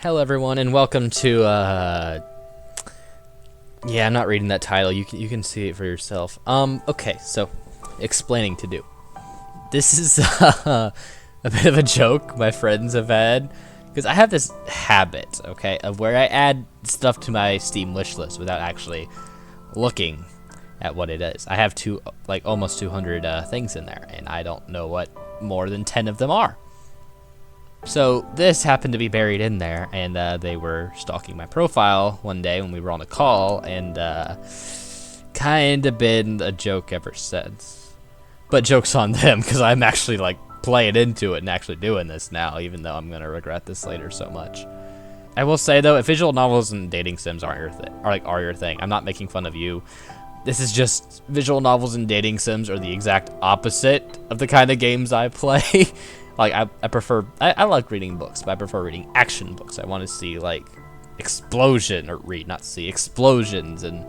Hello everyone and welcome to yeah, I'm not reading that title. You can see it for yourself. Okay, so explaining to do. This is a bit of a joke my friends have had because I have this habit, okay, of where I add stuff to my Steam wish list without actually looking at what it is. I have almost 200 things in there, and I don't know what more than 10 of them are. So this happened to be buried in there, and they were stalking my profile one day when we were on a call, and kind of been a joke ever since. But joke's on them, because I'm actually playing into it and actually doing this now, even though I'm gonna regret this later so much. I will say though, if visual novels and dating sims are your thing, I'm not making fun of you. This is just visual novels and dating sims are the exact opposite of the kind of games I play. I prefer, I like reading books, but I prefer reading action books. I want to see, explosions and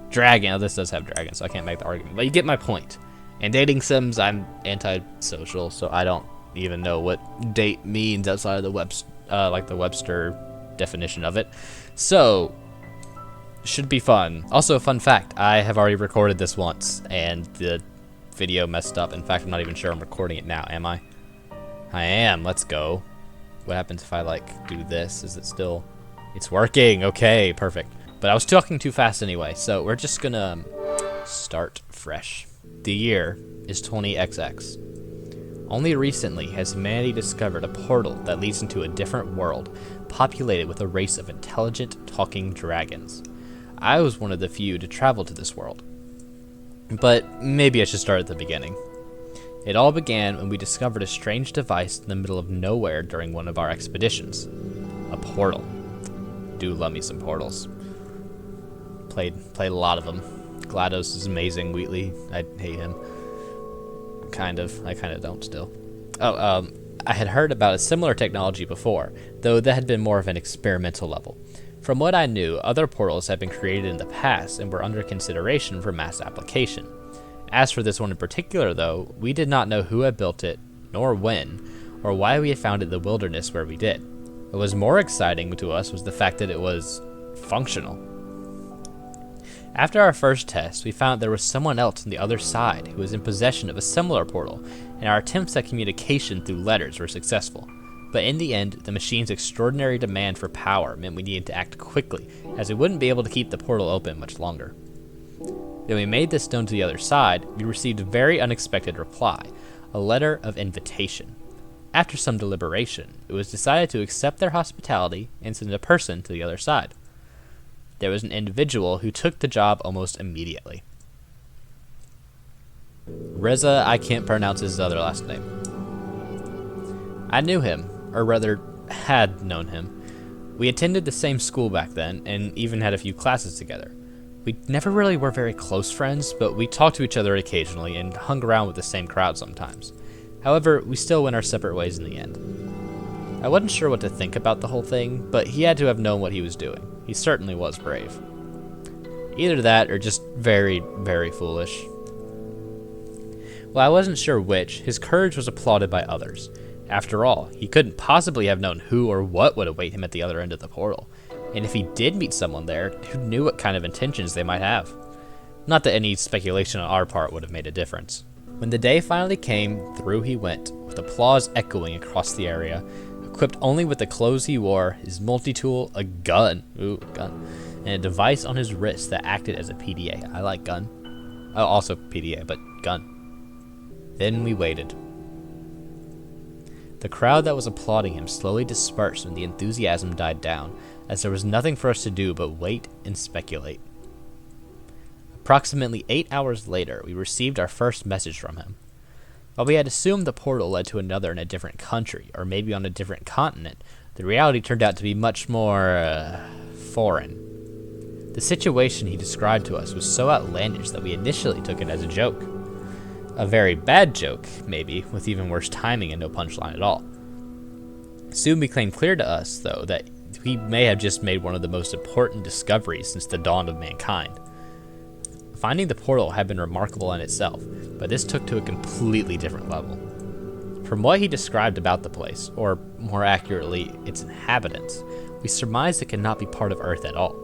dragon. Oh, this does have dragons, so I can't make the argument. But you get my point. And dating sims, I'm anti-social, so I don't even know what date means outside of the the Webster definition of it. So, should be fun. Also, a fun fact, I have already recorded this once, and the video messed up. In fact, I'm not even sure I'm recording it now, am I? I am. Let's go. What happens if I do this? Is it still? It's working. Okay, perfect. But I was talking too fast anyway, so we're just gonna start fresh. The year is 20XX. Only recently has humanity discovered a portal that leads into a different world, populated with a race of intelligent, talking dragons. I was one of the few to travel to this world. But maybe I should start at the beginning. It all began when we discovered a strange device in the middle of nowhere during one of our expeditions. A portal. Do love me some portals. Played a lot of them. GLaDOS is amazing. Wheatley, I hate him. Kind of. I kind of don't still. I had heard about a similar technology before, though that had been more of an experimental level. From what I knew, other portals had been created in the past and were under consideration for mass application. As for this one in particular, though, we did not know who had built it, nor when, or why we had found it in the wilderness where we did. What was more exciting to us was the fact that it was functional. After our first test, we found there was someone else on the other side who was in possession of a similar portal, and our attempts at communication through letters were successful. But in the end, the machine's extraordinary demand for power meant we needed to act quickly, as we wouldn't be able to keep the portal open much longer. When we made this known to the other side, we received a very unexpected reply, a letter of invitation. After some deliberation, it was decided to accept their hospitality and send a person to the other side. There was an individual who took the job almost immediately. Reza, I can't pronounce his other last name. I knew him, or rather, had known him. We attended the same school back then, and even had a few classes together. We never really were very close friends, but we talked to each other occasionally and hung around with the same crowd sometimes. However, we still went our separate ways in the end. I wasn't sure what to think about the whole thing, but he had to have known what he was doing. He certainly was brave. Either that, or just very, very foolish. While I wasn't sure which, his courage was applauded by others. After all, he couldn't possibly have known who or what would await him at the other end of the portal. And if he did meet someone there, who knew what kind of intentions they might have? Not that any speculation on our part would have made a difference. When the day finally came, through he went, with applause echoing across the area, equipped only with the clothes he wore, his multi-tool, a gun, and a device on his wrist that acted as a PDA. I like gun. Oh, also PDA, but gun. Then we waited. The crowd that was applauding him slowly dispersed when the enthusiasm died down, as there was nothing for us to do but wait and speculate. Approximately 8 hours later, we received our first message from him. While we had assumed the portal led to another in a different country, or maybe on a different continent, the reality turned out to be much more, foreign. The situation he described to us was so outlandish that we initially took it as a joke. A very bad joke, maybe, with even worse timing and no punchline at all. It soon became clear to us, though, that we may have just made one of the most important discoveries since the dawn of mankind. Finding the portal had been remarkable in itself, but this took to a completely different level. From what he described about the place, or more accurately, its inhabitants, we surmised it could not be part of Earth at all.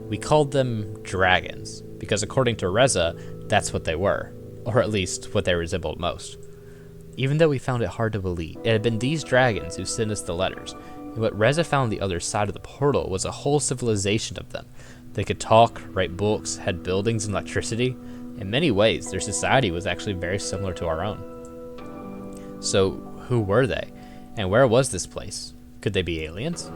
We called them dragons, because according to Reza, that's what they were, or at least what they resembled most. Even though we found it hard to believe, it had been these dragons who sent us the letters, and what Reza found on the other side of the portal was a whole civilization of them. They could talk, write books, had buildings and electricity. In many ways, their society was actually very similar to our own. So, who were they? And where was this place? Could they be aliens?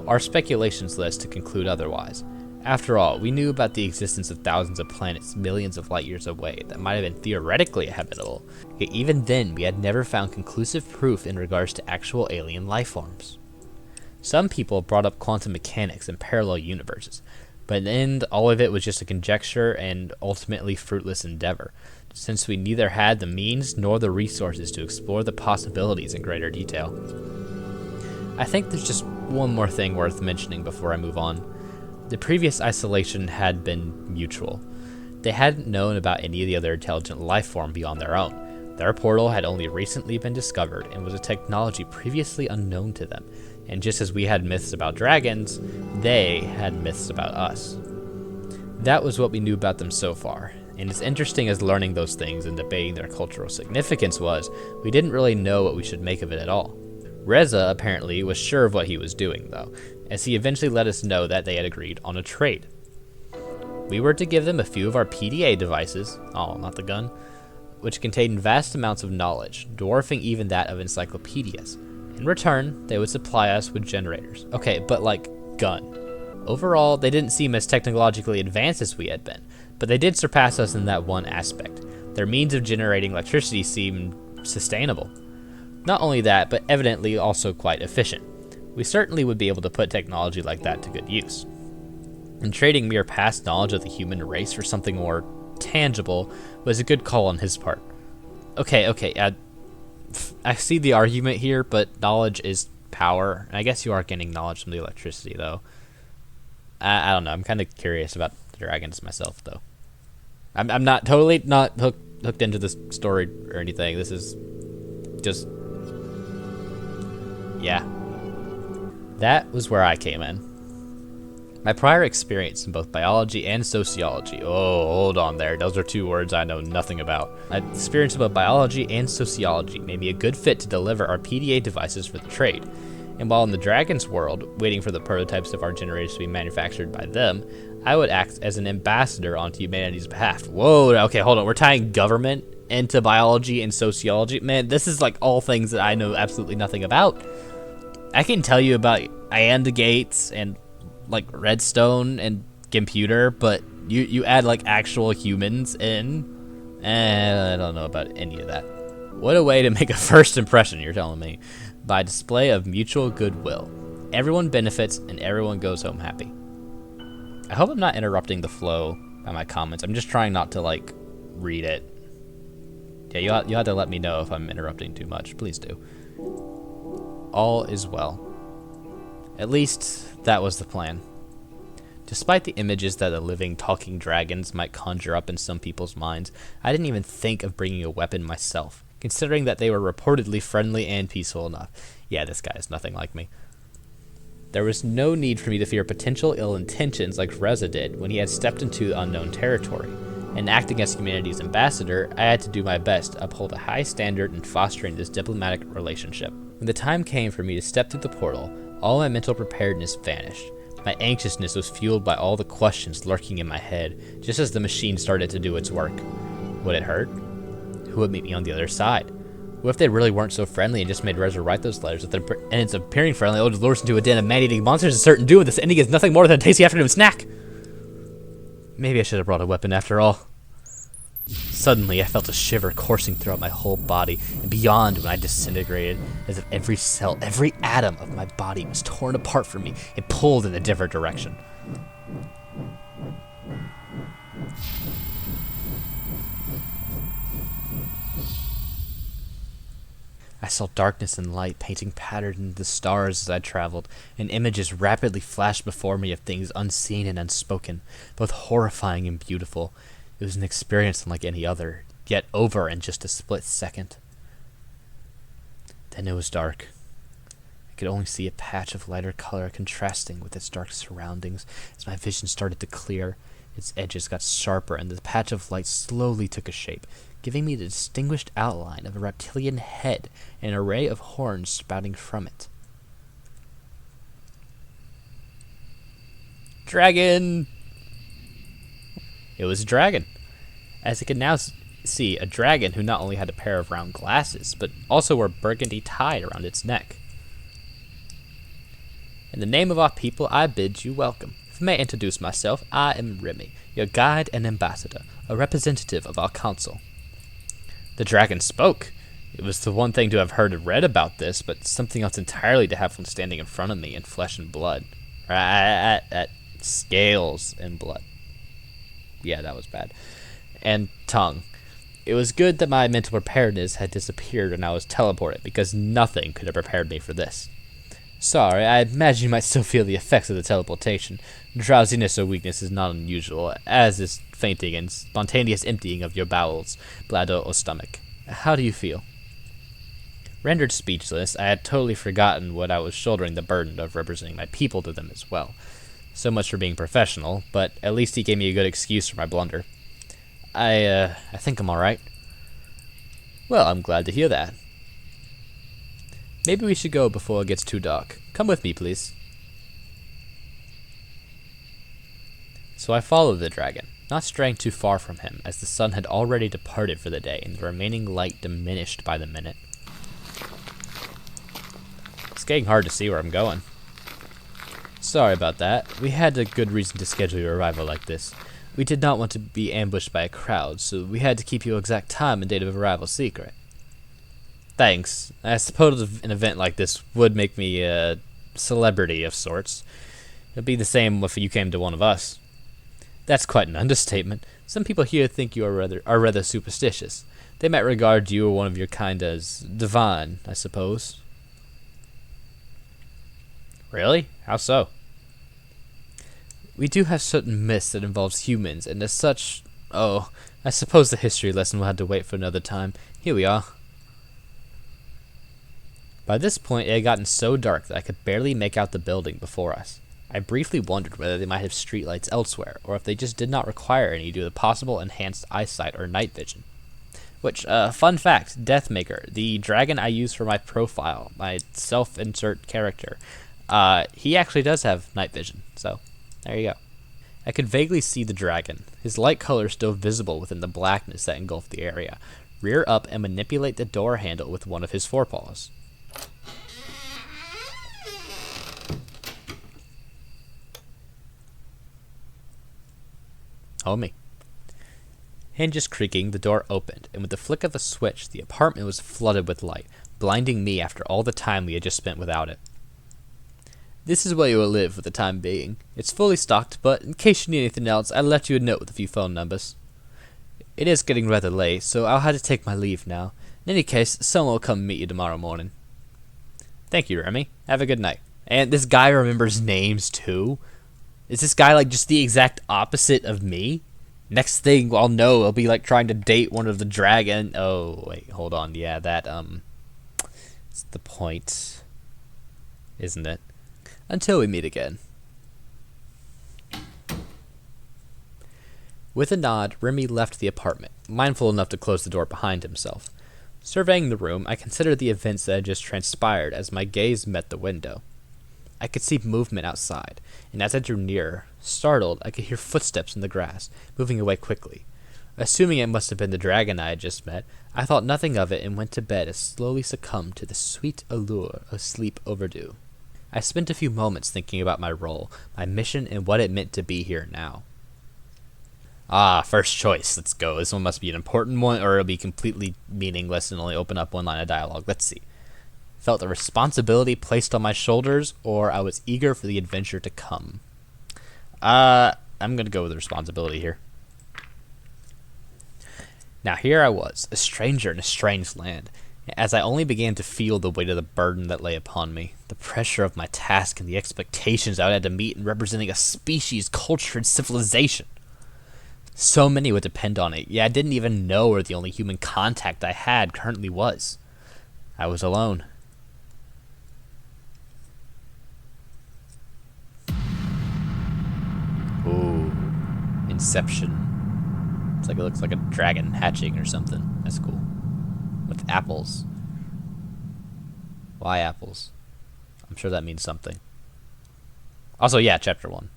Our speculations led us to conclude otherwise. After all, we knew about the existence of thousands of planets millions of light years away that might have been theoretically habitable, yet even then we had never found conclusive proof in regards to actual alien life forms. Some people brought up quantum mechanics and parallel universes, but in the end, all of it was just a conjecture and ultimately fruitless endeavor, since we neither had the means nor the resources to explore the possibilities in greater detail. I think there's just one more thing worth mentioning before I move on. The previous isolation had been mutual. They hadn't known about any of the other intelligent life form beyond their own. Their portal had only recently been discovered and was a technology previously unknown to them, and just as we had myths about dragons, they had myths about us. That was what we knew about them so far, and as interesting as learning those things and debating their cultural significance was, we didn't really know what we should make of it at all. Reza apparently was sure of what he was doing, though, as he eventually let us know that they had agreed on a trade. We were to give them a few of our PDA devices, oh, not the gun, which contained vast amounts of knowledge, dwarfing even that of encyclopedias. In return, they would supply us with generators. Okay, but like, gun. Overall, they didn't seem as technologically advanced as we had been, but they did surpass us in that one aspect. Their means of generating electricity seemed sustainable. Not only that, but evidently also quite efficient. We certainly would be able to put technology like that to good use. And trading mere past knowledge of the human race for something more tangible was a good call on his part. Okay, I see the argument here, but knowledge is power. And I guess you are getting knowledge from the electricity, though. I don't know. I'm kind of curious about the dragons myself, though. I'm not totally not hooked into this story or anything. This is just... yeah. That was where I came in. My prior experience in both biology and sociology. Oh, hold on there. Those are two words I know nothing about. My experience in both biology and sociology made me a good fit to deliver our PDA devices for the trade. And while in the Dragon's world, waiting for the prototypes of our generators to be manufactured by them, I would act as an ambassador on humanity's behalf. Whoa, okay, hold on. We're tying government into biology and sociology. Man, this is like all things that I know absolutely nothing about. I can tell you about Ianda Gates and like redstone and computer, but you add like actual humans in, and I don't know about any of that. What a way to make a first impression, you're telling me. By display of mutual goodwill. Everyone benefits and everyone goes home happy. I hope I'm not interrupting the flow by my comments. I'm just trying not to like read it. Yeah, you'll have to let me know if I'm interrupting too much. Please do. All is well. At least that was the plan. Despite the images that the living, talking dragons might conjure up in some people's minds, I didn't even think of bringing a weapon myself, considering that they were reportedly friendly and peaceful enough. Yeah, this guy is nothing like me. There was no need for me to fear potential ill intentions like Reza did when he had stepped into unknown territory. And acting as humanity's ambassador, I had to do my best to uphold a high standard in fostering this diplomatic relationship. When the time came for me to step through the portal, all my mental preparedness vanished. My anxiousness was fueled by all the questions lurking in my head, just as the machine started to do its work. Would it hurt? Who would meet me on the other side? What if they really weren't so friendly and just made Reza write those letters? If and it's appearing friendly, it'll just lure us into a den of man-eating monsters and certain doom. This ending is nothing more than a tasty afternoon snack. Maybe I should have brought a weapon after all. Suddenly, I felt a shiver coursing throughout my whole body and beyond when I disintegrated, as if every cell, every atom of my body was torn apart from me and pulled in a different direction. I saw darkness and light painting patterns into the stars as I traveled, and images rapidly flashed before me of things unseen and unspoken, both horrifying and beautiful. It was an experience unlike any other, yet over in just a split second. Then it was dark. I could only see a patch of lighter color contrasting with its dark surroundings. As my vision started to clear, its edges got sharper, and the patch of light slowly took a shape, giving me the distinguished outline of a reptilian head and an array of horns sprouting from it. Dragon! It was a dragon. As I could now see, a dragon who not only had a pair of round glasses, but also wore burgundy tie around its neck. In the name of our people, I bid you welcome. If I may introduce myself, I am Remy, your guide and ambassador, a representative of our council. The dragon spoke. It was the one thing to have heard and read about this, but something else entirely to have one standing in front of me in flesh and blood. At scales and blood. Yeah, that was bad. And tongue. It was good that my mental preparedness had disappeared and I was teleported, because nothing could have prepared me for this. Sorry, I imagine you might still feel the effects of the teleportation. Drowsiness or weakness is not unusual, as is fainting and spontaneous emptying of your bowels, bladder, or stomach. How do you feel? Rendered speechless, I had totally forgotten what I was shouldering the burden of representing my people to them as well. So much for being professional, but at least he gave me a good excuse for my blunder. I think I'm alright. Well, I'm glad to hear that. Maybe we should go before it gets too dark. Come with me, please. So I followed the dragon, not straying too far from him, as the sun had already departed for the day and the remaining light diminished by the minute. It's getting hard to see where I'm going. Sorry about that. We had a good reason to schedule your arrival like this. We did not want to be ambushed by a crowd, so we had to keep your exact time and date of arrival secret. Thanks. I suppose an event like this would make me a celebrity of sorts. It'd be the same if you came to one of us. That's quite an understatement. Some people here think you are rather superstitious. They might regard you or one of your kind as divine, I suppose. Really? How so? We do have certain myths that involves humans, and as such... Oh, I suppose the history lesson will have to wait for another time. Here we are. By this point, it had gotten so dark that I could barely make out the building before us. I briefly wondered whether they might have streetlights elsewhere, or if they just did not require any due to possible enhanced eyesight or night vision. Which, fun fact, Deathmaker, the dragon I use for my profile, my self-insert character, he actually does have night vision, so there you go. I could vaguely see the dragon, his light color still visible within the blackness that engulfed the area, rear up and manipulate the door handle with one of his forepaws. Homie. Hinges creaking, the door opened, and with the flick of a switch, the apartment was flooded with light, blinding me after all the time we had just spent without it. This is where you will live for the time being. It's fully stocked, but in case you need anything else, I'll let you a note with a few phone numbers. It is getting rather late, so I'll have to take my leave now. In any case, someone will come meet you tomorrow morning. Thank you, Remy. Have a good night. And this guy remembers names, too? Is this guy, like, just the exact opposite of me? Next thing I'll know, I'll be, like, trying to date one of the dragon... Oh, wait, hold on. Yeah, that, it's the point. Isn't it? Until we meet again. With a nod, Remy left the apartment, mindful enough to close the door behind himself. Surveying the room, I considered the events that had just transpired as my gaze met the window. I could see movement outside, and as I drew nearer, startled, I could hear footsteps in the grass, moving away quickly. Assuming it must have been the dragon I had just met, I thought nothing of it and went to bed as slowly succumbed to the sweet allure of sleep overdue. I spent a few moments thinking about my role, my mission, and what it meant to be here now. Ah, first choice. Let's go. This one must be an important one, or it'll be completely meaningless and only open up one line of dialogue. Let's see. Felt a responsibility placed on my shoulders, or I was eager for the adventure to come. I'm going to go with the responsibility here. Now here I was, a stranger in a strange land, as I only began to feel the weight of the burden that lay upon me, the pressure of my task and the expectations I had to meet in representing a species, culture, and civilization. So many would depend on it, yet I didn't even know where the only human contact I had currently was. I was alone. Inception. It looks like a dragon hatching or something. That's cool. With apples. Why apples? I'm sure that means something. Also, yeah, chapter 1.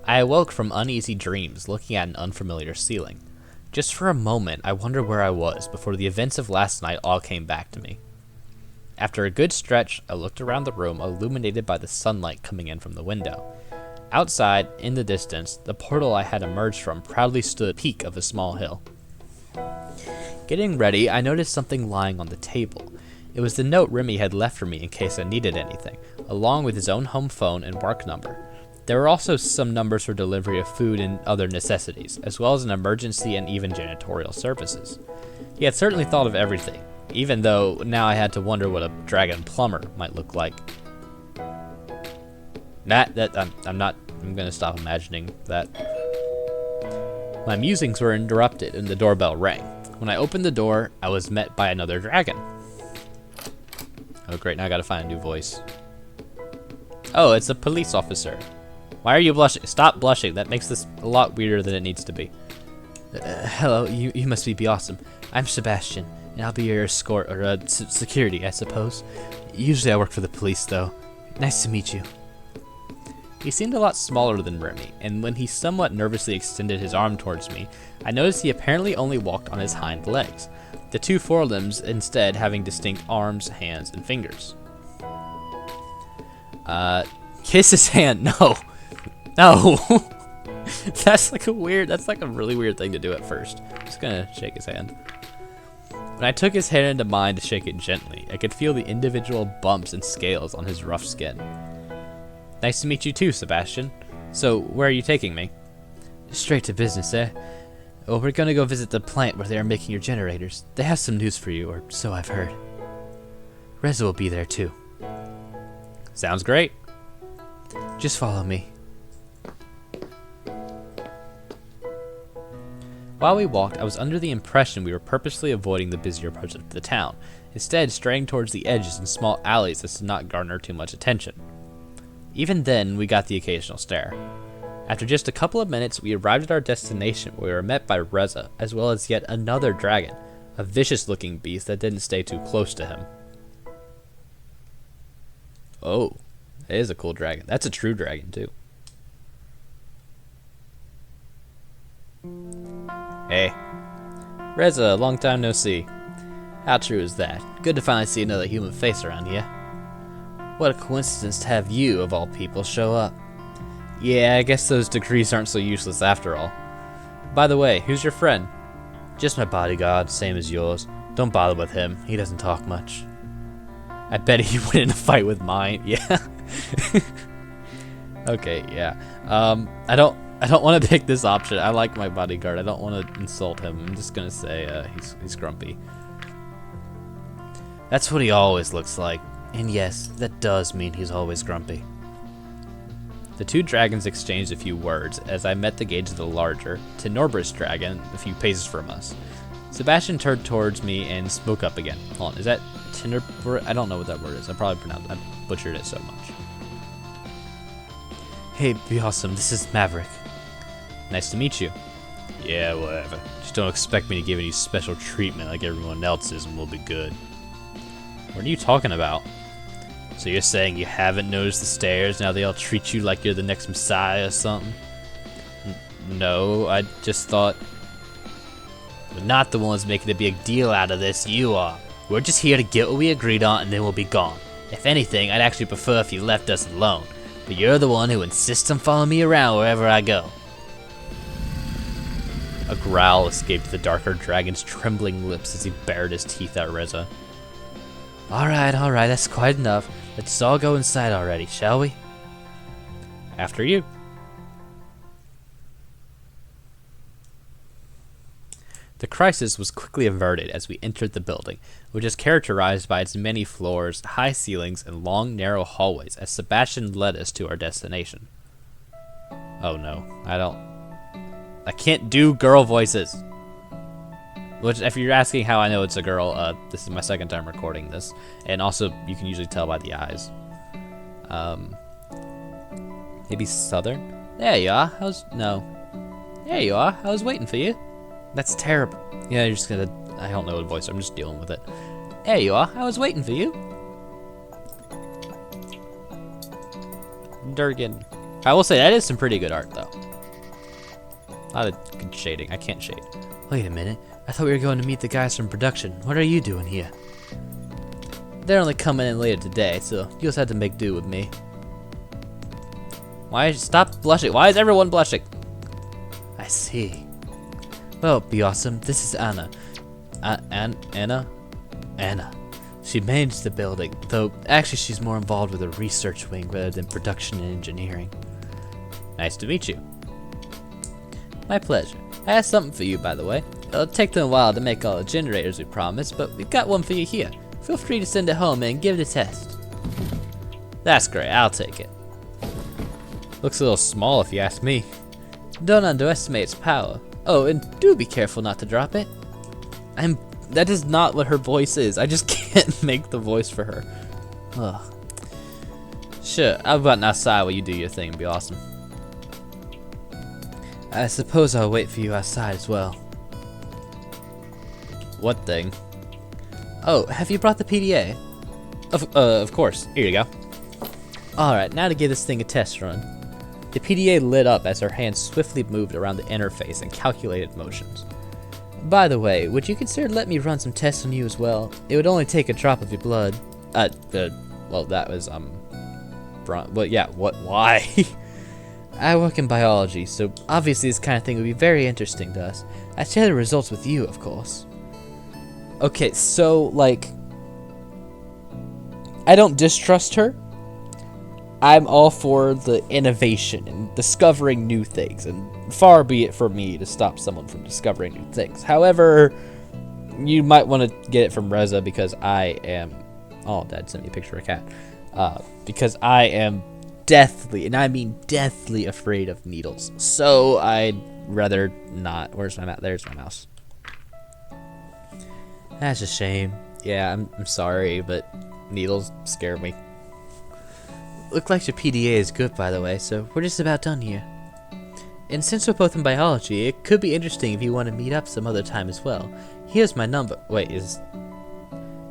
I awoke from uneasy dreams, looking at an unfamiliar ceiling. Just for a moment, I wondered where I was before the events of last night all came back to me. After a good stretch, I looked around the room, illuminated by the sunlight coming in from the window. Outside, in the distance, the portal I had emerged from proudly stood at the peak of a small hill. Getting ready, I noticed something lying on the table. It was the note Remy had left for me in case I needed anything, along with his own home phone and work number. There were also some numbers for delivery of food and other necessities, as well as an emergency and even janitorial services. He had certainly thought of everything, even though now I had to wonder what a dragon plumber might look like. I'm gonna stop imagining that. My musings were interrupted and the doorbell rang. When I opened the door, I was met by another dragon. Oh great, now I gotta find a new voice. Oh, it's a police officer. Why are you blushing? Stop blushing. That makes this a lot weirder than it needs to be. Hello, you must be awesome. I'm Sebastian, and I'll be your escort, or security, I suppose. Usually I work for the police, though. Nice to meet you. He seemed a lot smaller than Remy, and when he somewhat nervously extended his arm towards me, I noticed he apparently only walked on his hind legs, the two forelimbs instead having distinct arms, hands, and fingers. Kiss his hand. No. No. That's like a really weird thing to do at first. I'm just gonna shake his hand. When I took his hand into mine to shake it gently, I could feel the individual bumps and scales on his rough skin. Nice to meet you too, Sebastian. So, where are you taking me? Straight to business, eh? Well, we're gonna go visit the plant where they are making your generators. They have some news for you, or so I've heard. Reza will be there too. Sounds great. Just follow me. While we walked, I was under the impression we were purposely avoiding the busier parts of the town, instead straying towards the edges and small alleys as to not garner too much attention. Even then, we got the occasional stare. After just a couple of minutes, we arrived at our destination where we were met by Reza, as well as yet another dragon, a vicious-looking beast that didn't stay too close to him. Oh, it is a cool dragon. That's a true dragon, too. Hey. Reza, long time no see. How true is that? Good to finally see another human face around here. What a coincidence to have you, of all people, show up. Yeah, I guess those degrees aren't so useless after all. By the way, who's your friend? Just my bodyguard, same as yours. Don't bother with him, he doesn't talk much. I bet he went in a fight with mine, yeah. Okay, yeah. I don't want to pick this option. I like my bodyguard. I don't want to insult him. I'm just gonna say he's grumpy. That's what he always looks like. And yes, that does mean he's always grumpy. The two dragons exchanged a few words as I met the gaze of the larger, Tenebrous dragon a few paces from us. Sebastian turned towards me and spoke up again. Hold on, is that Tenebrous? I don't know what that word is. I butchered it so much. Hey, be awesome. This is Maverick. Nice to meet you. Yeah, whatever. Just don't expect me to give any special treatment like everyone else is and we'll be good. What are you talking about? So you're saying you haven't noticed the stairs, now they all treat you like you're the next messiah or something? No, I just thought... We're not the ones making a big deal out of this, you are. We're just here to get what we agreed on and then we'll be gone. If anything, I'd actually prefer if you left us alone. But you're the one who insists on following me around wherever I go. A growl escaped the darker dragon's trembling lips as he bared his teeth at Reza. Alright, that's quite enough. Let's all go inside already, shall we? After you. The crisis was quickly averted as we entered the building, which is characterized by its many floors, high ceilings, and long, narrow hallways as Sebastian led us to our destination. Oh no, I can't do girl voices. Which, if you're asking how I know it's a girl, this is my second time recording this. And also, you can usually tell by the eyes. Maybe Southern? There you are. There you are. I was waiting for you. That's terrible. Yeah, you're just gonna... I don't know what voice. I'm just dealing with it. There you are. I was waiting for you. Durgan. I will say, that is some pretty good art, though. A lot of good shading. I can't shade. Wait a minute. I thought we were going to meet the guys from production. What are you doing here? They're only coming in later today, so you'll just have to make do with me. Stop blushing. Why is everyone blushing? I see. Well, be awesome. This is Anna. Anna? Anna. She managed the building, though actually she's more involved with the research wing rather than production and engineering. Nice to meet you. My pleasure. I have something for you, by the way. It'll take them a while to make all the generators we promised, but we've got one for you here. Feel free to send it home and give it a test. That's great. I'll take it. Looks a little small if you ask me. Don't underestimate its power. Oh, and do be careful not to drop it. That is not what her voice is. I just can't make the voice for her. Ugh. Sure, I'll run outside while you do your thing. It'd be awesome. I suppose I'll wait for you outside as well. What thing? Oh, have you brought the PDA? Of course. Here you go. Alright, now to give this thing a test run. The PDA lit up as her hand swiftly moved around the interface and calculated motions. By the way, would you consider letting me run some tests on you as well? It would only take a drop of your blood. Well, that was, well, yeah, why? I work in biology, so obviously this kind of thing would be very interesting to us. I'd share the results with you, of course. Okay, so, like, I don't distrust her. I'm all for the innovation and discovering new things, and far be it from me to stop someone from discovering new things. However, you might want to get it from Reza because I am... Oh, Dad sent me a picture of a cat. Because I am deathly, and I mean deathly afraid of needles. So I'd rather not. Where's my mouse? There's my mouse. That's a shame. Yeah, I'm sorry, but needles scare me. Look like your PDA is good, by the way, so we're just about done here. And since we're both in biology, it could be interesting if you want to meet up some other time as well. Here's my number. Wait, is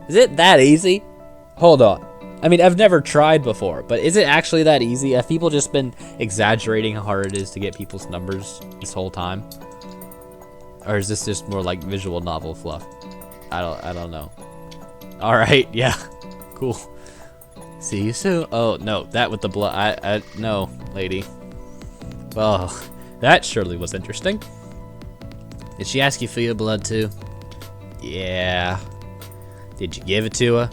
it that easy? Hold on. I mean, I've never tried before, but is it actually that easy? Have people just been exaggerating how hard it is to get people's numbers this whole time? Or is this just more like visual novel fluff? I don't know. Alright, yeah. Cool. See you soon. Oh, no, that with the blood. No, lady. Well, that surely was interesting. Did she ask you for your blood, too? Yeah. Did you give it to her?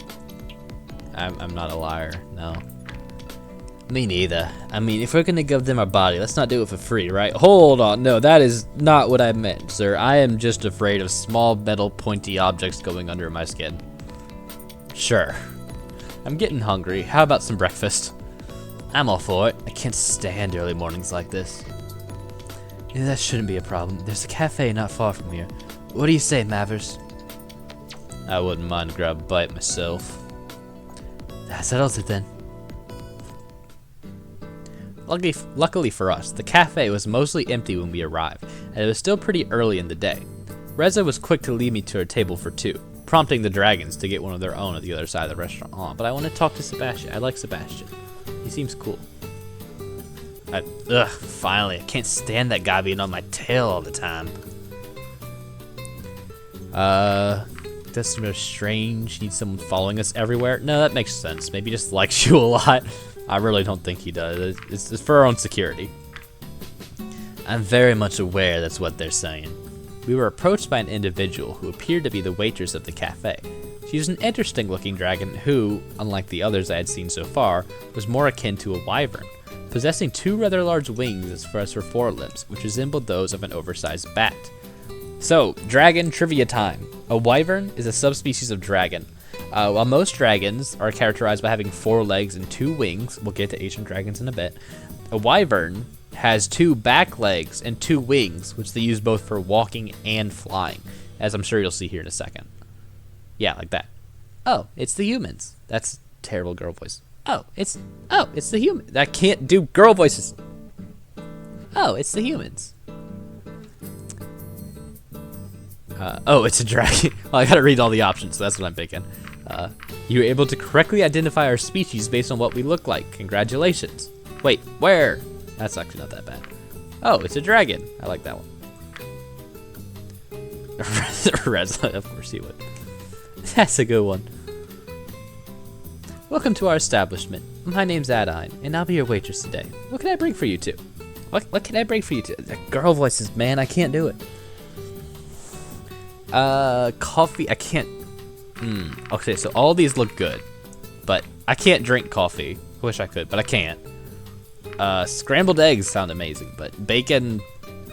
I'm not a liar, no. Me neither. I mean, if we're gonna give them our body, let's not do it for free, right? Hold on, no, that is not what I meant, sir. I am just afraid of small metal pointy objects going under my skin. Sure. I'm getting hungry. How about some breakfast? I'm all for it. I can't stand early mornings like this. Yeah, that shouldn't be a problem. There's a cafe not far from here. What do you say, Mavers? I wouldn't mind to grab a bite myself. That settles it then. Luckily for us, the cafe was mostly empty when we arrived, and it was still pretty early in the day. Reza was quick to lead me to a table for two, prompting the dragons to get one of their own at the other side of the restaurant. Oh, but I want to talk to Sebastian. I like Sebastian. He seems cool. Finally, I can't stand that guy being on my tail all the time. Does seem strange. Need someone following us everywhere. No, that makes sense. Maybe he just likes you a lot. I really don't think he does. It's for our own security. I'm very much aware that's what they're saying. We were approached by an individual who appeared to be the waitress of the cafe. She was an interesting looking dragon who, unlike the others I had seen so far, was more akin to a wyvern, possessing two rather large wings as far as her forelimbs, which resembled those of an oversized bat. So, dragon trivia time. A wyvern is a subspecies of dragon. While most dragons are characterized by having 4 legs and 2 wings, we'll get to ancient dragons in a bit, a wyvern has 2 back legs and 2 wings, which they use both for walking and flying, as I'm sure you'll see here in a second. Yeah, like that. Oh, it's the humans. That's terrible girl voice. Oh, it's the human. I can't do girl voices. Oh, it's the humans. Oh, it's a dragon. Well, I gotta read all the options, so that's what I'm picking. You were able to correctly identify our species based on what we look like. Congratulations. Wait, where? That's actually not that bad. Oh, it's a dragon. I like that one. Reza, of course you would. That's a good one. Welcome to our establishment. My name's Adine, and I'll be your waitress today. What can I bring for you two? What can I bring for you two? Girl voices, man, I can't do it. Coffee, I can't. Okay, so all these look good, but I can't drink coffee. I wish I could, but I can't. Scrambled eggs sound amazing, but bacon,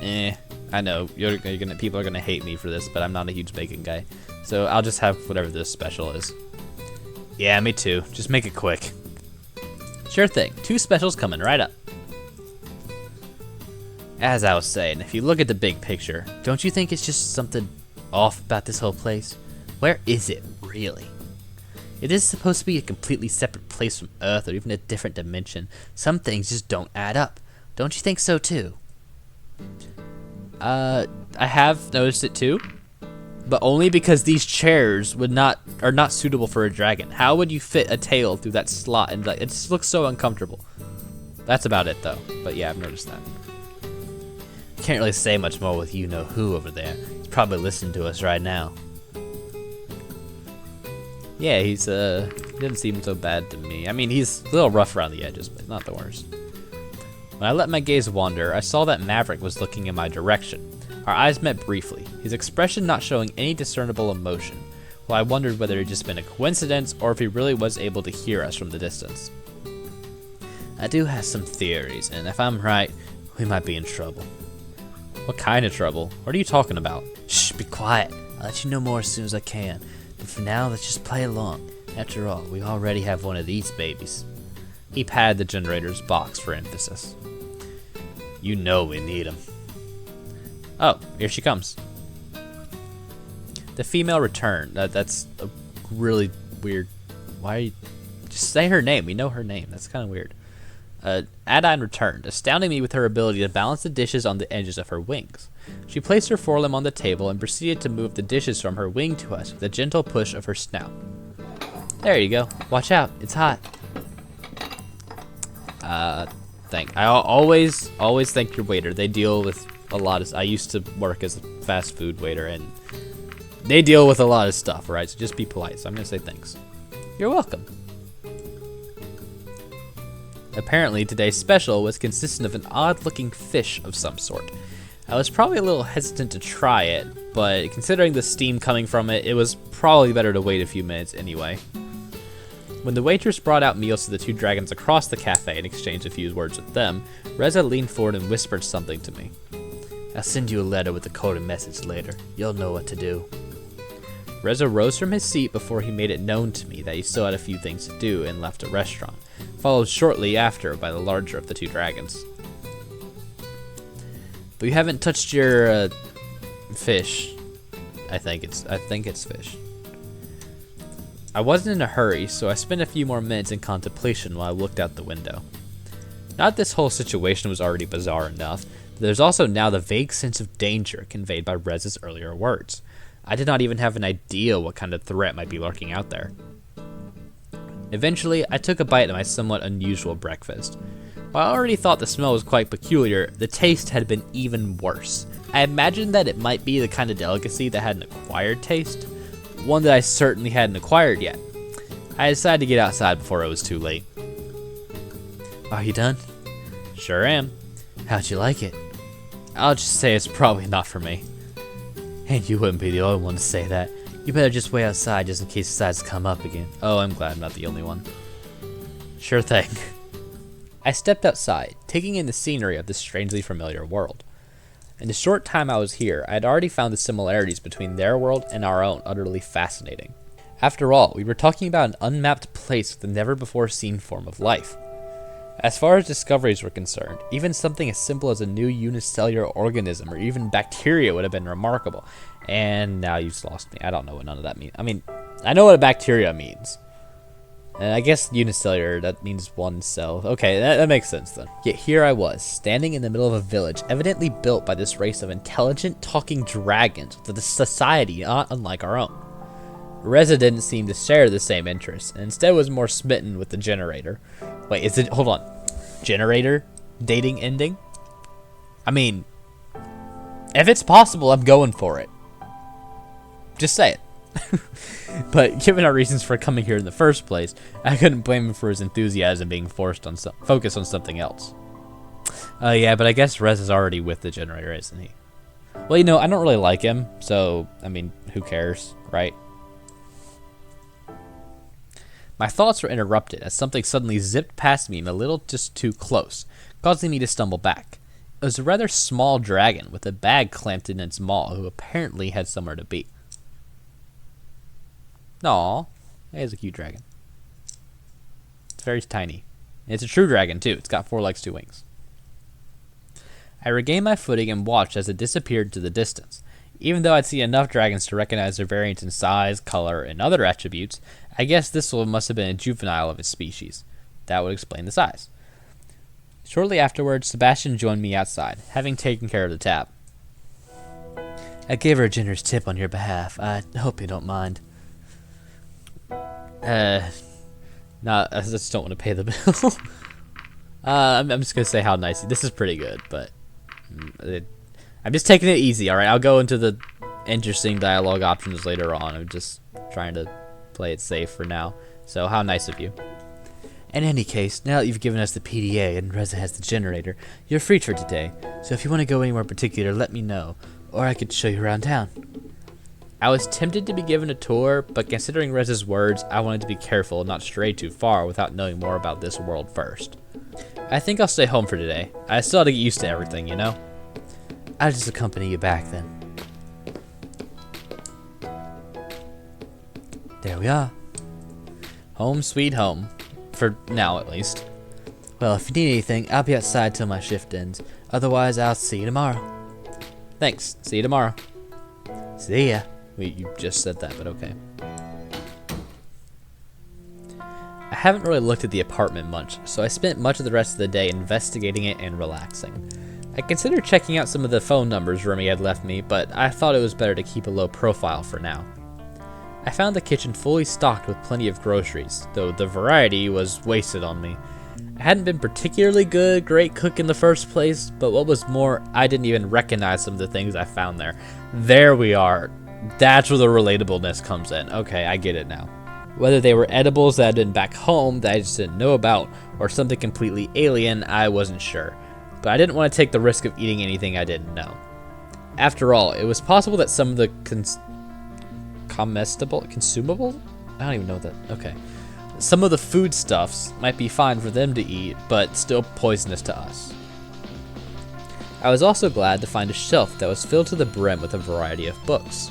I know people are gonna hate me for this, but I'm not a huge bacon guy, so I'll just have whatever this special is. Yeah, me too. Just make it quick. Sure thing. 2 specials coming right up. As I was saying, if you look at the big picture, don't you think it's just something off about this whole place? Where is it, really? If this is supposed to be a completely separate place from Earth or even a different dimension, some things just don't add up. Don't you think so, too? I have noticed it, too. But only because these chairs are not suitable for a dragon. How would you fit a tail through that slot? And it just looks so uncomfortable. That's about it, though. But yeah, I've noticed that. Can't really say much more with you-know-who over there. He's probably listening to us right now. Yeah, he didn't seem so bad to me. I mean, he's a little rough around the edges, but not the worst. When I let my gaze wander, I saw that Maverick was looking in my direction. Our eyes met briefly, his expression not showing any discernible emotion, while I wondered whether it had just been a coincidence or if he really was able to hear us from the distance. I do have some theories, and if I'm right, we might be in trouble. What kind of trouble? What are you talking about? Shh, be quiet. I'll let you know more as soon as I can. But for now, let's just play along. After all, we already have one of these babies. He patted the generator's box for emphasis. You know we need him. Oh, here she comes. The female returned. That's a really weird. Why are you... Just say her name. We know her name. That's kind of weird. Adine returned, astounding me with her ability to balance the dishes on the edges of her wings. She placed her forelimb on the table and proceeded to move the dishes from her wing to us with a gentle push of her snout. There you go. Watch out. It's hot. I always thank your waiter. They deal with a lot of... I used to work as a fast food waiter, and they deal with a lot of stuff, right? So just be polite. So I'm going to say thanks. You're welcome. Apparently, today's special was consistent of an odd-looking fish of some sort. I was probably a little hesitant to try it, but considering the steam coming from it, it was probably better to wait a few minutes anyway. When the waitress brought out meals to the 2 dragons across the cafe and exchanged a few words with them, Reza leaned forward and whispered something to me. I'll send you a letter with a coded message later. You'll know what to do. Reza rose from his seat before he made it known to me that he still had a few things to do and left a restaurant, followed shortly after by the larger of the 2 dragons. But you haven't touched your fish. I think it's fish. I wasn't in a hurry, so I spent a few more minutes in contemplation while I looked out the window. Not that this whole situation was already bizarre enough, but there's also now the vague sense of danger conveyed by Rez's earlier words. I did not even have an idea what kind of threat might be lurking out there. Eventually, I took a bite of my somewhat unusual breakfast. While I already thought the smell was quite peculiar, the taste had been even worse. I imagined that it might be the kind of delicacy that had an acquired taste, one that I certainly hadn't acquired yet. I decided to get outside before it was too late. Are you done? Sure am. How'd you like it? I'll just say it's probably not for me. And you wouldn't be the only one to say that. You better just wait outside just in case it decides to come up again. Oh, I'm glad I'm not the only one. Sure thing. I stepped outside, taking in the scenery of this strangely familiar world. In the short time I was here, I had already found the similarities between their world and our own utterly fascinating. After all, we were talking about an unmapped place with a never-before-seen form of life. As far as discoveries were concerned, even something as simple as a new unicellular organism or even bacteria would have been remarkable. And now you've lost me. I don't know what none of that means. I mean, I know what a bacteria means. And I guess unicellular, that means one cell. Okay, that makes sense then. Yet here I was, standing in the middle of a village, evidently built by this race of intelligent, talking dragons with a society not unlike our own. Reza didn't seem to share the same interests, and instead was more smitten with the generator. Wait, is it, hold on. Generator? Dating ending? I mean, if it's possible, I'm going for it. Just say it. But given our reasons for coming here in the first place, I couldn't blame him for his enthusiasm being focused on something else. Yeah, but I guess Rez is already with the generator, isn't he? Well, you know, I don't really like him, so, I mean, who cares, right? My thoughts were interrupted as something suddenly zipped past me a little just too close, causing me to stumble back. It was a rather small dragon with a bag clamped in its maw who apparently had somewhere to be. Aw, that is a cute dragon. It's very tiny. And it's a true dragon, too. It's got 4 legs, 2 wings. I regained my footing and watched as it disappeared into the distance. Even though I'd seen enough dragons to recognize their variance in size, color, and other attributes, I guess this one must have been a juvenile of its species. That would explain the size. Shortly afterwards, Sebastian joined me outside, having taken care of the tap. I gave her a generous tip on your behalf. I hope you don't mind. No, I just don't want to pay the bill. I'm just gonna say how nice. This is pretty good, but I'm just taking it easy. All right, I'll go into the interesting dialogue options later on. I'm just trying to play it safe for now. So how nice of you. In any case, now that you've given us the PDA and Reza has the generator, you're free for today. So if you want to go anywhere particular, let me know, or I could show you around town. I was tempted to be given a tour, but considering Reza's words, I wanted to be careful and not stray too far without knowing more about this world first. I think I'll stay home for today. I still have to get used to everything, you know? I'll just accompany you back then. There we are. Home sweet home. For now, at least. Well, if you need anything, I'll be outside till my shift ends. Otherwise, I'll see you tomorrow. Thanks. See you tomorrow. See ya. Wait, you just said that, but okay. I haven't really looked at the apartment much, so I spent much of the rest of the day investigating it and relaxing. I considered checking out some of the phone numbers Remy had left me, but I thought it was better to keep a low profile for now. I found the kitchen fully stocked with plenty of groceries, though the variety was wasted on me. I hadn't been particularly great cook in the first place, but what was more, I didn't even recognize some of the things I found there. There we are. That's where the relatableness comes in. Okay, I get it now. Whether they were edibles that had been back home that I just didn't know about, or something completely alien, I wasn't sure. But I didn't want to take the risk of eating anything I didn't know. After all, it was possible that some of the consumable? I don't even know that. Okay. Some of the foodstuffs might be fine for them to eat, but still poisonous to us. I was also glad to find a shelf that was filled to the brim with a variety of books.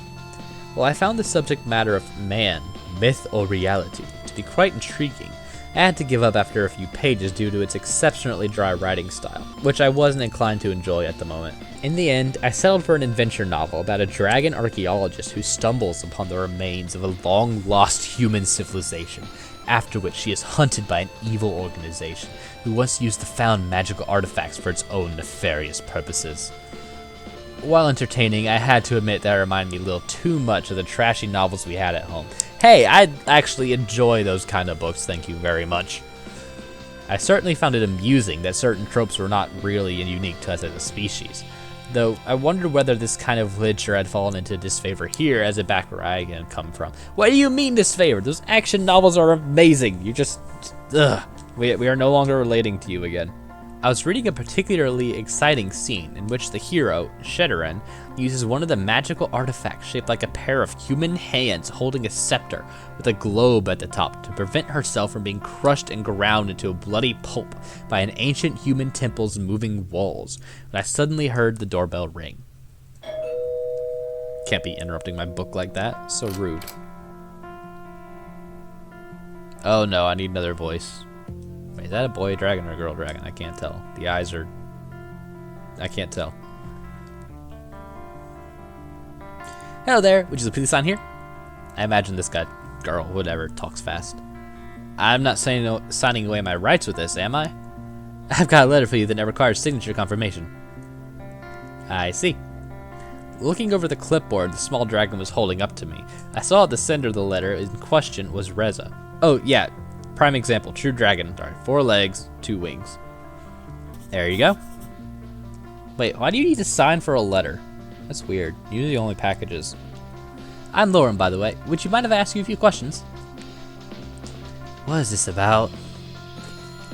While I found the subject matter of man, myth, or reality to be quite intriguing, I had to give up after a few pages due to its exceptionally dry writing style, which I wasn't inclined to enjoy at the moment. In the end, I settled for an adventure novel about a dragon archaeologist who stumbles upon the remains of a long-lost human civilization, after which she is hunted by an evil organization who wants to use the found magical artifacts for its own nefarious purposes. While entertaining, I had to admit that it reminded me a little too much of the trashy novels we had at home. Hey, I actually enjoy those kind of books, thank you very much. I certainly found it amusing that certain tropes were not really unique to us as a species, though I wondered whether this kind of literature had fallen into disfavor here as a back where I had come from. What do you mean disfavor? Those action novels are amazing. You just, we are no longer relating to you again. I was reading a particularly exciting scene in which the hero, Sheddarin, uses one of the magical artifacts shaped like a pair of human hands holding a scepter with a globe at the top to prevent herself from being crushed and ground into a bloody pulp by an ancient human temple's moving walls, when I suddenly heard the doorbell ring. Can't be interrupting my book like that. So rude. Oh no, I need another voice. Wait, is that a boy dragon or a girl dragon? I can't tell. The eyes are... I can't tell. Hello there. Would you please sign here? I imagine this guy, girl, whatever, talks fast. I'm not signing away my rights with this, am I? I've got a letter for you that requires signature confirmation. I see. Looking over the clipboard the small dragon was holding up to me, I saw the sender of the letter in question was Reza. Oh, yeah. Prime example. True dragon. 4 legs, 2 wings. There you go. Wait, why do you need to sign for a letter? That's weird. Usually only packages. I'm Lauren, by the way. Would you mind if I ask you a few questions? What is this about?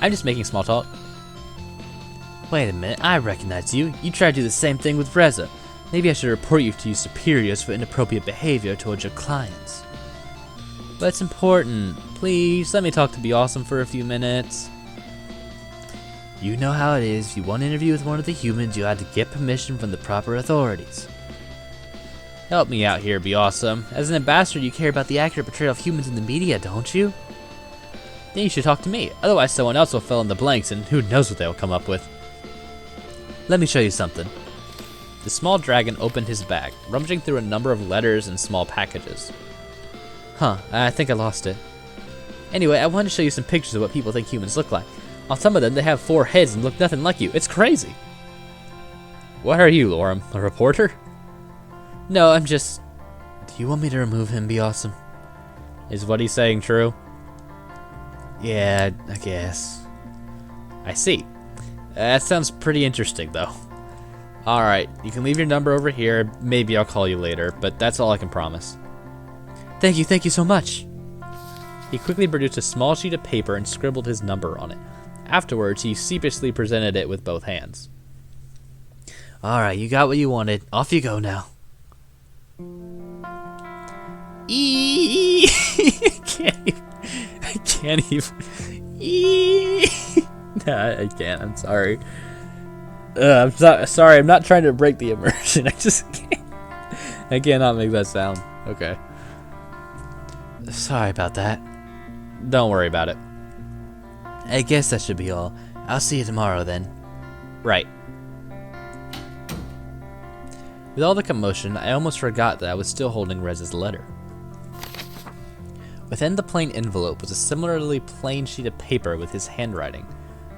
I'm just making small talk. Wait a minute, I recognize you. You tried to do the same thing with Reza. Maybe I should report you to your superiors for inappropriate behavior towards your clients. But it's important. Please, let me talk to Be Awesome for a few minutes. You know how it is. If you want to interview with one of the humans, you had to get permission from the proper authorities. Help me out here, Be Awesome. As an ambassador, you care about the accurate portrayal of humans in the media, don't you? Then you should talk to me. Otherwise, someone else will fill in the blanks, and who knows what they'll come up with. Let me show you something. The small dragon opened his bag, rummaging through a number of letters and small packages. Huh, I think I lost it. Anyway, I wanted to show you some pictures of what people think humans look like. On some of them, they have 4 heads and look nothing like you. It's crazy. What are you, Lorem? A reporter? No, I'm just... Do you want me to remove him, Be Awesome? Is what he's saying true? Yeah, I guess. I see. That sounds pretty interesting, though. Alright, you can leave your number over here. Maybe I'll call you later, but that's all I can promise. Thank you so much. He quickly produced a small sheet of paper and scribbled his number on it. Afterwards, he sheepishly presented it with both hands. Alright, you got what you wanted. Off you go now. I can't even. Nah, I can't. I'm sorry. Sorry. I'm not trying to break the immersion. I just can't. I cannot make that sound. Okay. Sorry about that. Don't worry about it. I guess that should be all. I'll see you tomorrow then. Right. With all the commotion, I almost forgot that I was still holding Rez's letter. Within the plain envelope was a similarly plain sheet of paper with his handwriting.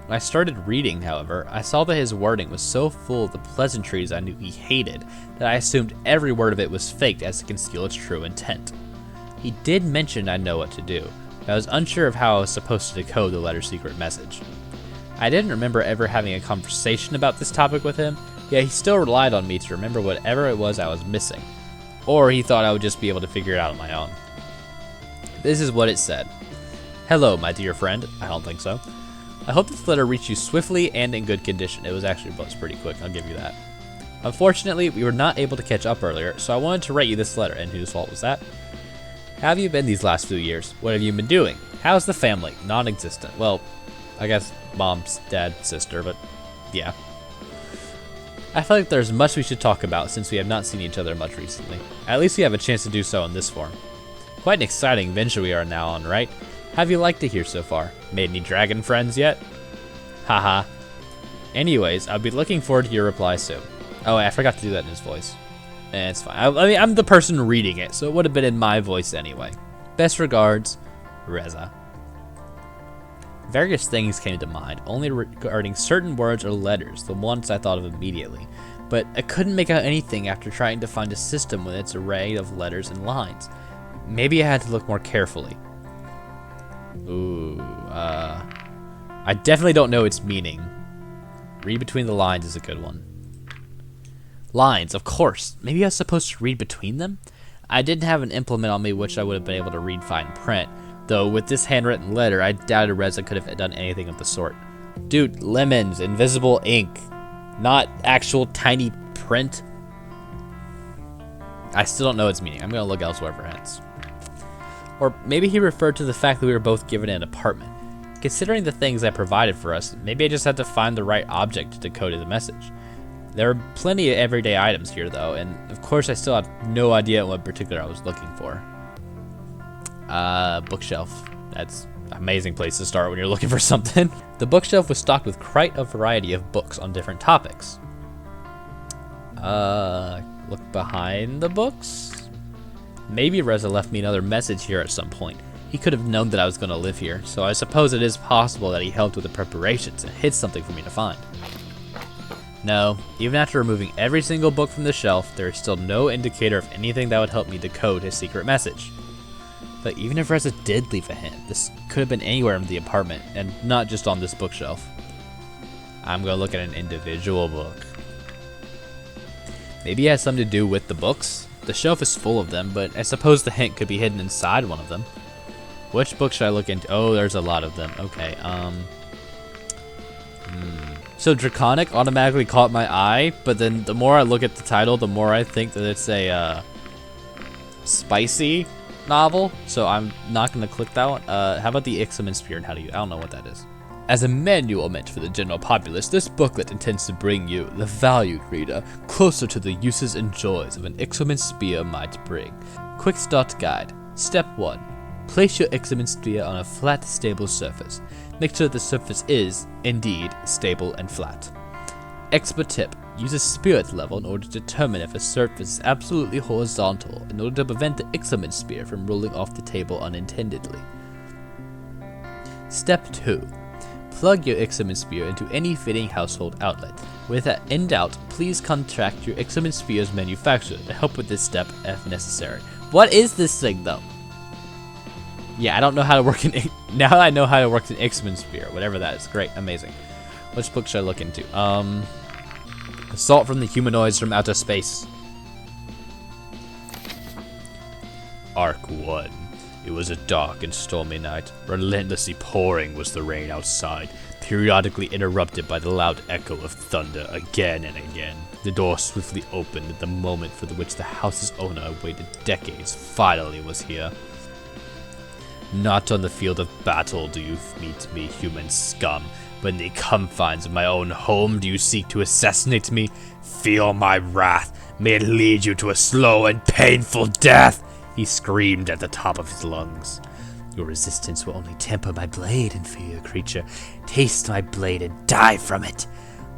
When I started reading, however, I saw that his wording was so full of the pleasantries I knew he hated that I assumed every word of it was faked as to conceal its true intent. He did mention I know what to do, but I was unsure of how I was supposed to decode the letter's secret message. I didn't remember ever having a conversation about this topic with him, yet he still relied on me to remember whatever it was I was missing, or he thought I would just be able to figure it out on my own. This is what it said. Hello, my dear friend. I don't think so. I hope this letter reached you swiftly and in good condition. It was actually pretty quick, I'll give you that. Unfortunately, we were not able to catch up earlier, so I wanted to write you this letter, and whose fault was that? How have you been these last few years? What have you been doing? How's the family? Non-existent. Well, I guess mom's dad, sister, but yeah. I feel like there's much we should talk about since we have not seen each other much recently. At least we have a chance to do so in this form. Quite an exciting venture we are now on, right? How have you liked it here so far? Made any dragon friends yet? Haha. Anyways, I'll be looking forward to your reply soon. Oh, I forgot to do that in his voice. It's fine. I mean, I'm the person reading it, so it would have been in my voice anyway. Best regards, Reza. Various things came to mind, only regarding certain words or letters, the ones I thought of immediately. But I couldn't make out anything after trying to find a system with its array of letters and lines. Maybe I had to look more carefully. Ooh, I definitely don't know its meaning. Read between the lines is a good one. Lines, of course. Maybe I was supposed to read between them? I didn't have an implement on me which I would have been able to read fine print, though with this handwritten letter, I doubted Reza could have done anything of the sort. Dude, lemons, invisible ink, not actual tiny print. I still don't know its meaning. I'm gonna look elsewhere for hints. Or maybe he referred to the fact that we were both given an apartment. Considering the things I provided for us, maybe I just had to find the right object to decode the message. There are plenty of everyday items here though, and of course I still have no idea what particular I was looking for. Bookshelf. That's an amazing place to start when you're looking for something. The bookshelf was stocked with quite a variety of books on different topics. Look behind the books? Maybe Reza left me another message here at some point. He could have known that I was going to live here, so I suppose it is possible that he helped with the preparations and hid something for me to find. No, even after removing every single book from the shelf, there is still no indicator of anything that would help me decode his secret message. But even if Reza did leave a hint, this could have been anywhere in the apartment, and not just on this bookshelf. I'm going to look at an individual book. Maybe it has something to do with the books. The shelf is full of them, but I suppose the hint could be hidden inside one of them. Which book should I look into? Oh, there's a lot of them. Okay, So Draconic automatically caught my eye, but then the more I look at the title, the more I think that it's a spicy novel, so I'm not going to click that one. How about the Ixamen Spear and how do you? I don't know what that is. As a manual meant for the general populace, this booklet intends to bring you, the valued reader, closer to the uses and joys of an Ixamen Spear might bring. Quick start guide. Step 1. Place your Ixamen Spear on a flat, stable surface. Make sure the surface is, indeed, stable and flat. Expert tip. Use a spirit level in order to determine if a surface is absolutely horizontal in order to prevent the Ixamen Spear from rolling off the table unintendedly. Step 2. Plug your Ixamen Spear into any fitting household outlet. With that in doubt, please contact your Ixamen Spear's manufacturer to help with this step if necessary. What is this thing though? Yeah, I don't know how to work now I know how to work an Ixamen Spear, whatever that is. Great, amazing. Which book should I look into? Assault from the Humanoids from Outer Space. Arc 1. It was a dark and stormy night. Relentlessly pouring was the rain outside, periodically interrupted by the loud echo of thunder again and again. The door swiftly opened at the moment for which the house's owner waited decades finally was here. Not on the field of battle do you meet me, human scum, but in the confines of my own home do you seek to assassinate me? Feel my wrath. May it lead you to a slow and painful death, he screamed at the top of his lungs. Your resistance will only temper my blade, inferior creature. Taste my blade and die from it.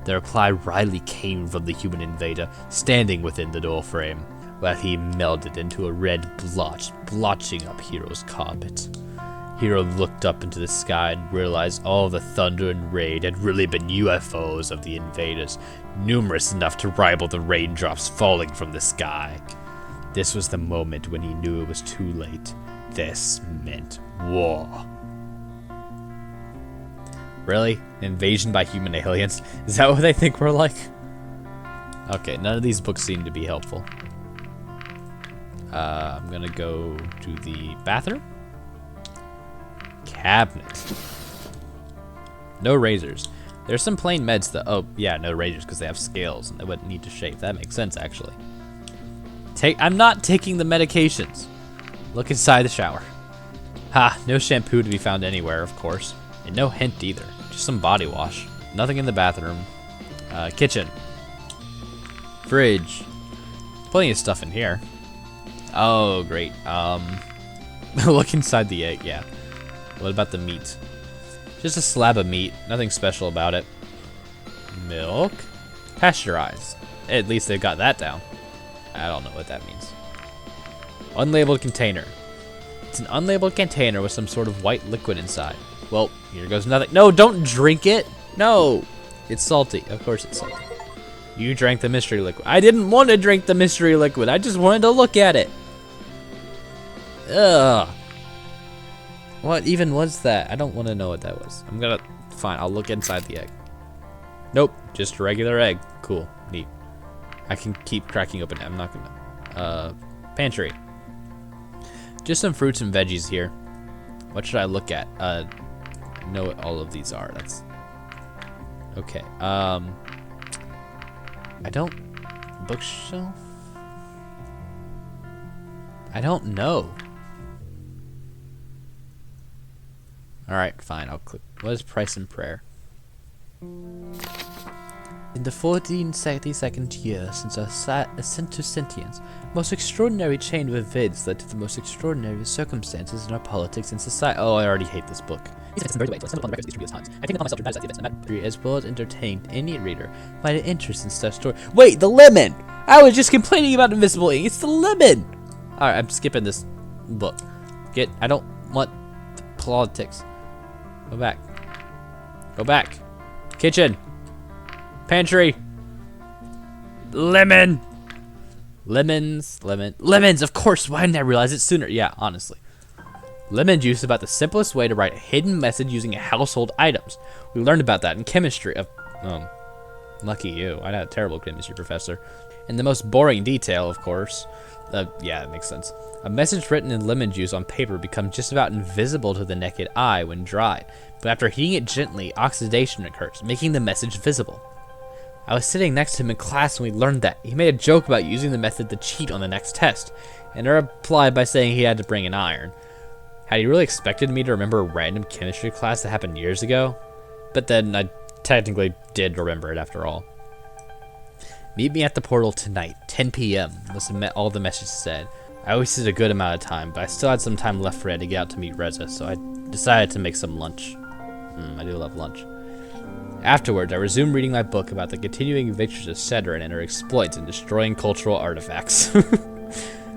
The reply wryly came from the human invader, standing within the doorframe, while he melded into a red blotch, blotching up Hero's carpet. Hero looked up into the sky and realized all the thunder and rain had really been UFOs of the invaders, numerous enough to rival the raindrops falling from the sky. This was the moment when he knew it was too late. This meant war. Really? An invasion by human aliens? Is that what they think we're like? Okay, none of these books seem to be helpful. I'm gonna go to the bathroom. Cabinet. No razors. There's some plain meds that, oh yeah, no razors because they have scales and they wouldn't need to shave. That makes sense actually. I'm not taking the medications. Look inside the shower. Ha, no shampoo to be found anywhere, of course. And no hint either. Just some body wash. Nothing in the bathroom. Kitchen. Fridge. Plenty of stuff in here. Oh, great. Look inside the egg, yeah. What about the meat? Just a slab of meat. Nothing special about it. Milk. Pasteurized. At least they got that down. I don't know what that means. Unlabeled container. It's an unlabeled container with some sort of white liquid inside. Well, here goes nothing. No, don't drink it. No. It's salty. Of course it's salty. You drank the mystery liquid. I didn't want to drink the mystery liquid. I just wanted to look at it. Ugh. What even was that? I don't want to know what that was. I'm gonna... Fine, I'll look inside the egg. Nope, just a regular egg. Cool, neat. I can keep cracking open. I'm not gonna... Pantry. Just some fruits and veggies here. What should I look at? I know what all of these are. That's... Okay, I don't... Bookshelf? I don't know. Alright, fine, I'll click. What is Price and Prayer? In the 1432nd year since our ascent to sentience, most extraordinary chain of events led to the most extraordinary circumstances in our politics and society. Oh, I already hate this book. I think upon myself to criticize the events as well as entertain any reader by an interest in such story. Wait, the lemon! I was just complaining about invisible ink. It's the lemon! Alright, I'm skipping this book. I don't want politics. Go back. Go back. Kitchen. Pantry. Lemon. Lemons, of course. Why didn't I realize it sooner? Yeah, honestly. Lemon juice is about the simplest way to write a hidden message using household items. We learned about that in chemistry. Lucky you. I had a terrible chemistry professor. And the most boring detail, of course. Yeah, it makes sense. A message written in lemon juice on paper becomes just about invisible to the naked eye when dried. But after heating it gently, oxidation occurs, making the message visible. I was sitting next to him in class when we learned that. He made a joke about using the method to cheat on the next test, and I replied by saying he had to bring an iron. Had he really expected me to remember a random chemistry class that happened years ago? But then I technically did remember it after all. Meet me at the portal tonight, 10 p.m. was all the messages said. I wasted a good amount of time, but I still had some time left for Ed to get out to meet Reza, so I decided to make some lunch. I do love lunch. Afterwards, I resumed reading my book about the continuing adventures of Cedrin and her exploits in destroying cultural artifacts.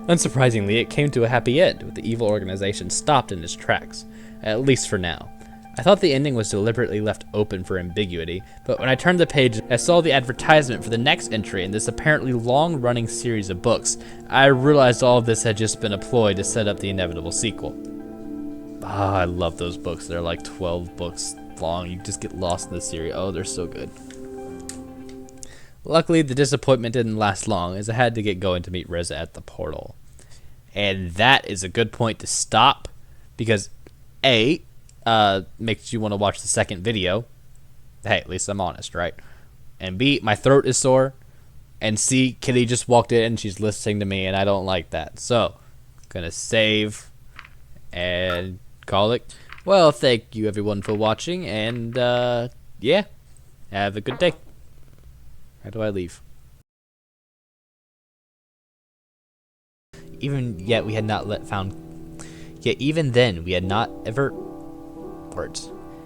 Unsurprisingly, it came to a happy end, with the evil organization stopped in its tracks, at least for now. I thought the ending was deliberately left open for ambiguity, but when I turned the page, I saw the advertisement for the next entry in this apparently long-running series of books. I realized all of this had just been a ploy to set up the inevitable sequel. I love those books. They're like 12 books long. You just get lost in the series. Oh, they're so good. Luckily, the disappointment didn't last long, as I had to get going to meet Reza at the portal. And that is a good point to stop, because A, makes you want to watch the second video. Hey, at least I'm honest, right? And B, my throat is sore. And C, Kitty just walked in and she's listening to me, and I don't like that. So, gonna save and call it. Well, thank you everyone for watching, and yeah, have a good day. How do I leave? Even then, we had not ever words.